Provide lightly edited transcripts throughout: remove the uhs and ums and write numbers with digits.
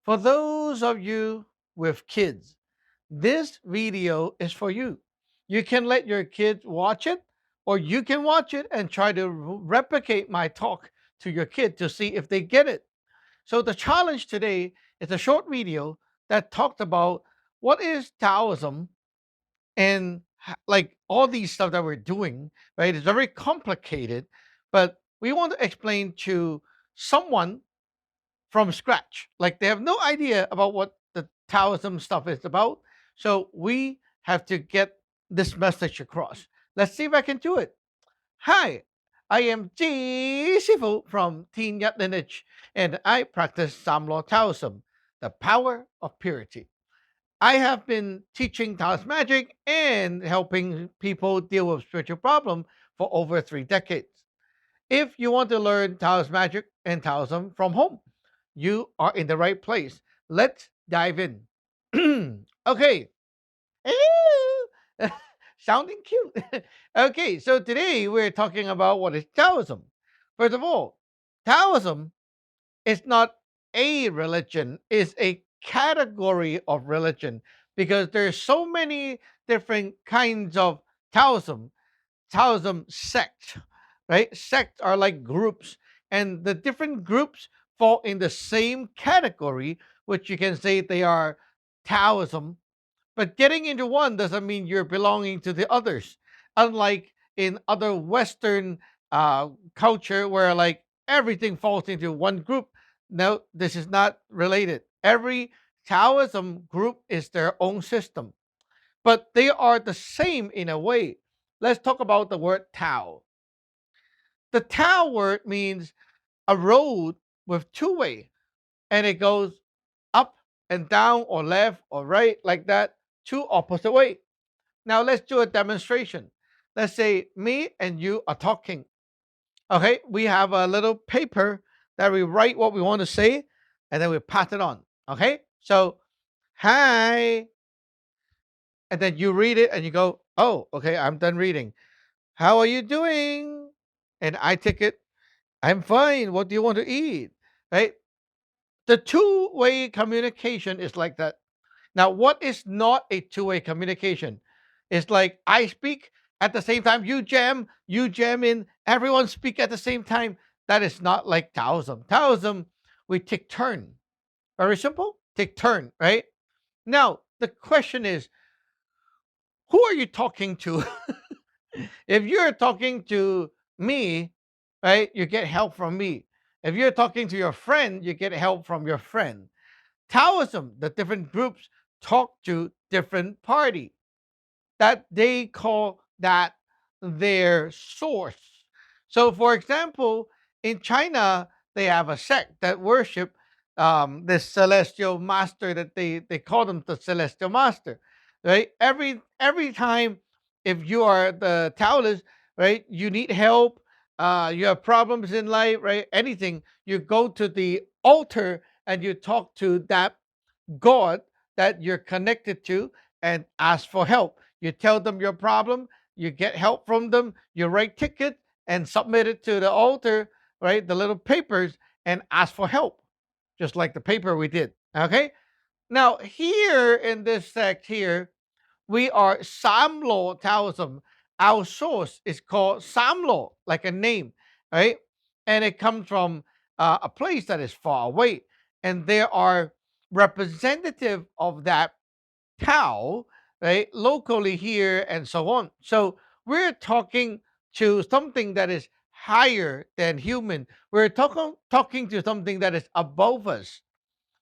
For those of you with kids, this video is for you. You can let your kids watch it, or you can watch it and try to replicate my talk to your kid to see if they get it. So, the challenge today is a short video that talked about what is Taoism and like all these stuff that we're doing, right? It's very complicated, but we want to explain to someone from scratch. Like they have no idea about what the Taoism stuff is about. So we have to get this message across. Let's see if I can do it. Hi, I am Ji Sifu from Teen Yat Lineage, and I practice Samlo Taoism, the power of purity. I have been teaching Taoist magic and helping people deal with spiritual problems for over 3 decades. If you want to learn Taoist magic and Taoism from home, you are in the right place. Let's dive in. Okay. Hello. Sounding cute. Okay, so today we're talking about what is Taoism. First of all, Taoism is not a religion, it's a category of religion because there's so many different kinds of Taoism. Taoism sect, right? Sects are like groups, and the different groups fall in the same category, which you can say they are Taoism. But getting into one doesn't mean you're belonging to the others. Unlike in other Western culture, where like everything falls into one group. No, this is not related. Every Taoism group is their own system, but they are the same in a way. Let's talk about the word Tao. The Tao word means a road with two way, and it goes up and down or left or right like that, two opposite way. Now let's do a demonstration. Let's say me and you are talking. Okay, we have a little paper that we write what we want to say, and then we pass it on. Okay, so hi, and then you read it and you go, oh, okay, I'm done reading. How are you doing? And I take it, I'm fine. What do you want to eat? Right? The two-way communication is like that. Now, what is not a two-way communication? It's like I speak at the same time, you jam in, everyone speak at the same time. That is not like Taoism. Taoism, we take turn. Very simple. Take turn, right? Now, the question is, who are you talking to? If you're talking to me, right, you get help from me. If you're talking to your friend, you get help from your friend. Taoism, the different groups talk to different party that they call that their source. So, for example, in China, they have a sect that worship this celestial master that they call them the celestial master, right? Every time if you are the Taoist, right, you need help, you have problems in life, right? Anything, you go to the altar and you talk to that God that you're connected to and ask for help. You tell them your problem, you get help from them, you write ticket and submit it to the altar, right? The little papers and ask for help, just like the paper we did. Okay. Now, here in this sect here, we are Samlo Taoism. Our source is called Samlo, like a name, right? And it comes from a place that is far away. And there are representative of that Tao, right, locally here and so on. So we're talking to something that is higher than human. We're talking to something that is above us.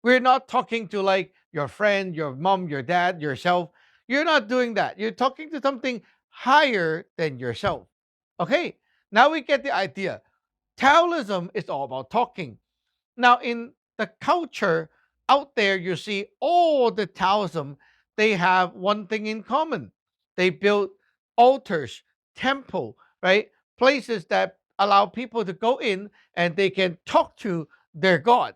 We're not talking to like your friend, your mom, your dad, yourself. You're not doing that. You're talking to something higher than yourself. Okay, now we get the idea. Taoism is all about talking. Now, in the culture out there, you see all the Taoism, they have one thing in common. They built altars, temple, right? Places that allow people to go in and they can talk to their God.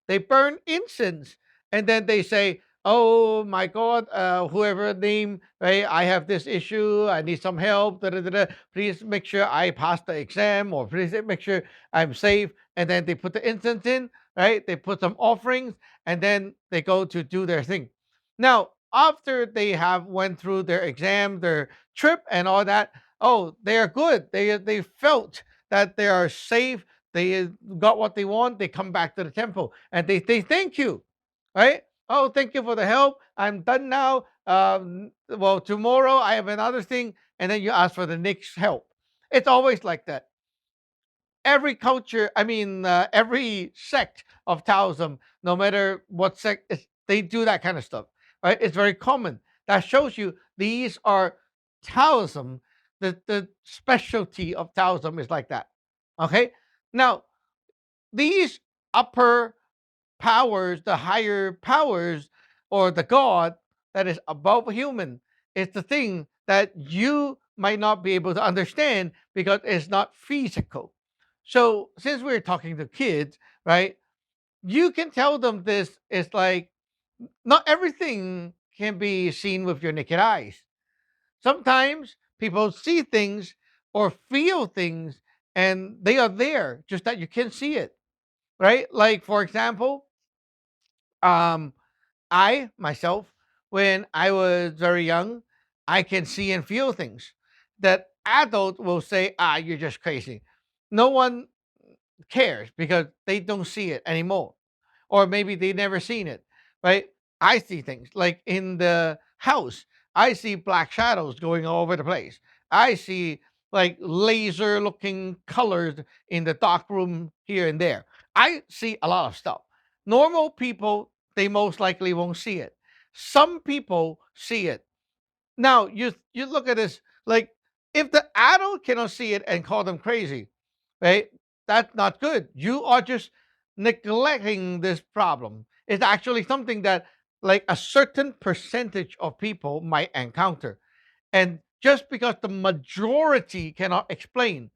They burn incense and then they say, oh my God, whoever name, right? I have this issue. I need some help. Da, da, da, da. Please make sure I pass the exam or please make sure I'm safe. And then they put the incense in. right? They put some offerings and then they go to do their thing. Now, after they have went through their exam, their trip and all that, oh, they are good. They felt that they are safe. They got what they want. They come back to the temple and they thank you, right? Oh, thank you for the help. I'm done now. Well, tomorrow I have another thing, and then you ask for the next help. It's always like that. Every culture, I mean, every sect of Taoism, no matter what sect, they do that kind of stuff, right? It's very common. That shows you these are Taoism. The specialty of Taoism is like that. Okay, now these upper powers, the higher powers, or the God that is above human, is the thing that you might not be able to understand because it's not physical. So, since we're talking to kids, right, you can tell them this is like not everything can be seen with your naked eyes. Sometimes people see things or feel things and they are there, just that you can't see it, right? Like, for example, um, I myself, when I was very young, I can see and feel things that adults will say, "Ah, you're just crazy." No one cares because they don't see it anymore, or maybe they never seen it, right? I see things like in the house. I see black shadows going all over the place. I see like laser looking colors in the dark room here and there. I see a lot of stuff. Normal people, they most likely won't see it. Some people see it. Now you look at this like, if the adult cannot see it and call them crazy, right? That's not good. You are just neglecting this problem. It's actually something that like a certain percentage of people might encounter. And just because the majority cannot explain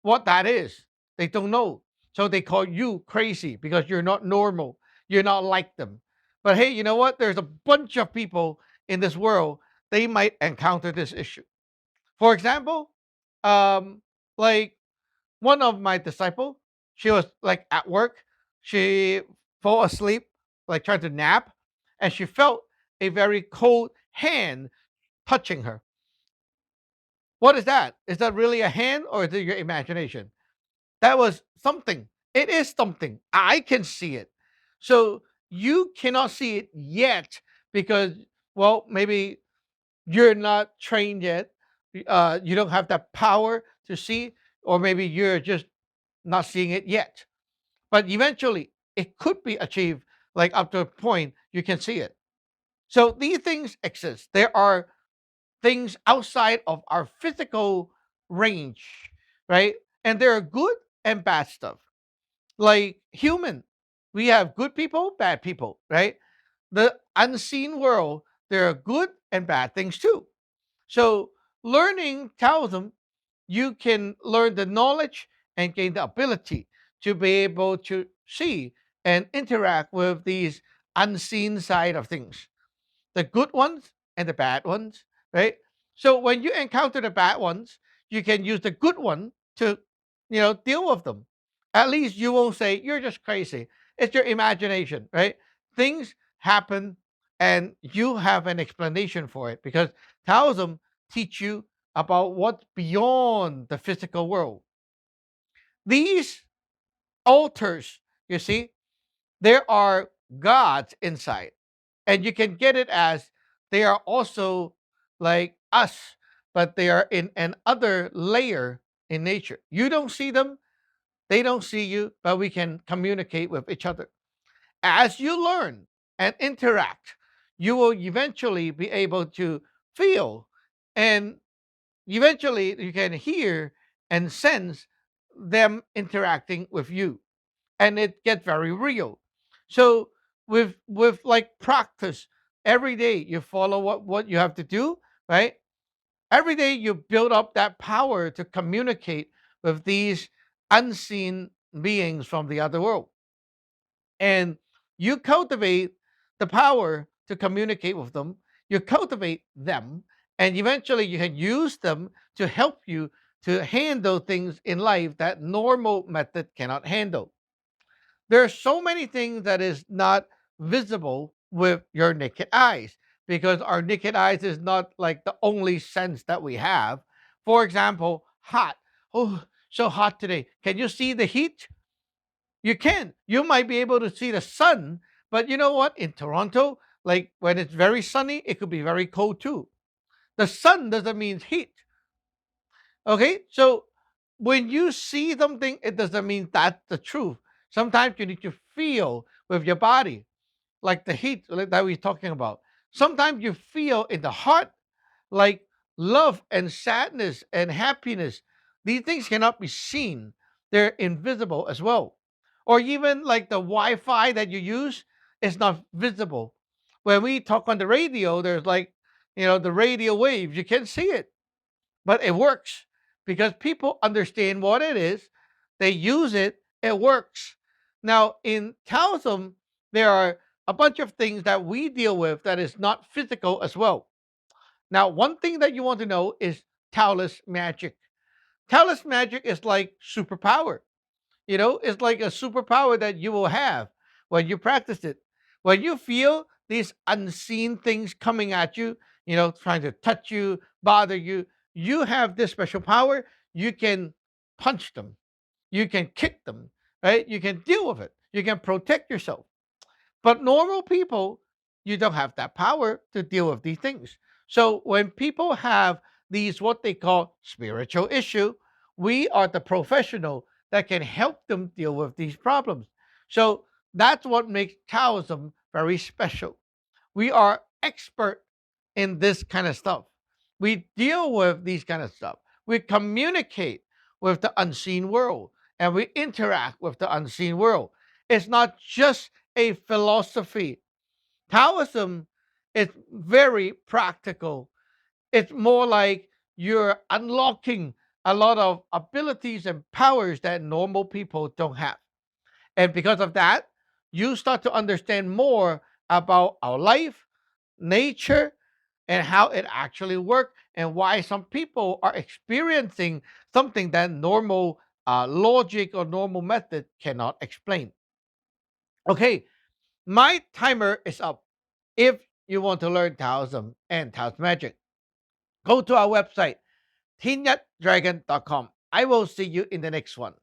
what that is, they don't know. So they call you crazy because you're not normal. You're not like them. But hey, you know what? There's a bunch of people in this world, they might encounter this issue. For example, um, like one of my disciple, she was like at work, she fell asleep, like trying to nap, and she felt a very cold hand touching her. What is that? Is that really a hand or is it your imagination? That was something. It is something. I can see it. So you cannot see it yet because, well, maybe you're not trained yet. You don't have that power to see, or maybe you're just not seeing it yet. But eventually, it could be achieved, like up to a point you can see it. So these things exist. There are things outside of our physical range, right? And there are good and bad stuff. Like human, we have good people, bad people, right? The unseen world, there are good and bad things too. So learning Taoism, you can learn the knowledge and gain the ability to be able to see and interact with these unseen side of things, the good ones and the bad ones, right? So when you encounter the bad ones, you can use the good one to, deal with them. At least you won't say you're just crazy. It's your imagination, right? Things happen and you have an explanation for it because Taoism teach you about what's beyond the physical world. These altars, you see, there are gods inside, and you can get it as they are also like us, but they are in an other layer in nature. You don't see them, they don't see you, but we can communicate with each other. As you learn and interact, you will eventually be able to feel, and eventually you can hear and sense them interacting with you, and it gets very real. So with like practice, every day you follow what you have to do, right? Every day you build up that power to communicate with these unseen beings from the other world, and you cultivate the power to communicate with them. You cultivate them, and eventually you can use them to help you to handle things in life that normal method cannot handle. There's so many things that is not visible with your naked eyes, because our naked eyes is not like the only sense that we have. For example, hot. Oh, so hot today. Can you see the heat? You can. You might be able to see the sun, but you know what? In Toronto, like when it's very sunny, it could be very cold too. The sun doesn't mean heat. Okay? So when you see something, it doesn't mean that's the truth. Sometimes you need to feel with your body, like the heat that we're talking about. Sometimes you feel in the heart, like love and sadness and happiness. These things cannot be seen, they're invisible as well. Or even like the Wi Fi that you use is not visible. When we talk on the radio, there's like, the radio waves, you can see it, but it works because people understand what it is, they use it, it works. Now, in Taoism, there are a bunch of things that we deal with that is not physical as well. Now, one thing that you want to know is Taoist magic. Taoist magic is like superpower. It's like a superpower that you will have when you practice it. When you feel these unseen things coming at you, trying to touch you, bother you, you have this special power. You can punch them, you can kick them, right? You can deal with it, you can protect yourself. But normal people, you don't have that power to deal with these things. So when people have these what they call spiritual issue, we are the professional that can help them deal with these problems. So that's what makes Taoism very special. We are expert in this kind of stuff. We deal with these kind of stuff. We communicate with the unseen world and we interact with the unseen world. It's not just a philosophy. Taoism is very practical. It's more like you're unlocking a lot of abilities and powers that normal people don't have. And because of that, you start to understand more about our life, nature, and how it actually works, and why some people are experiencing something that normal logic or normal method cannot explain. Okay, my timer is up. If you want to learn Taoism and Taoist magic, go to our website, tinyatdragon.com. I will see you in the next one.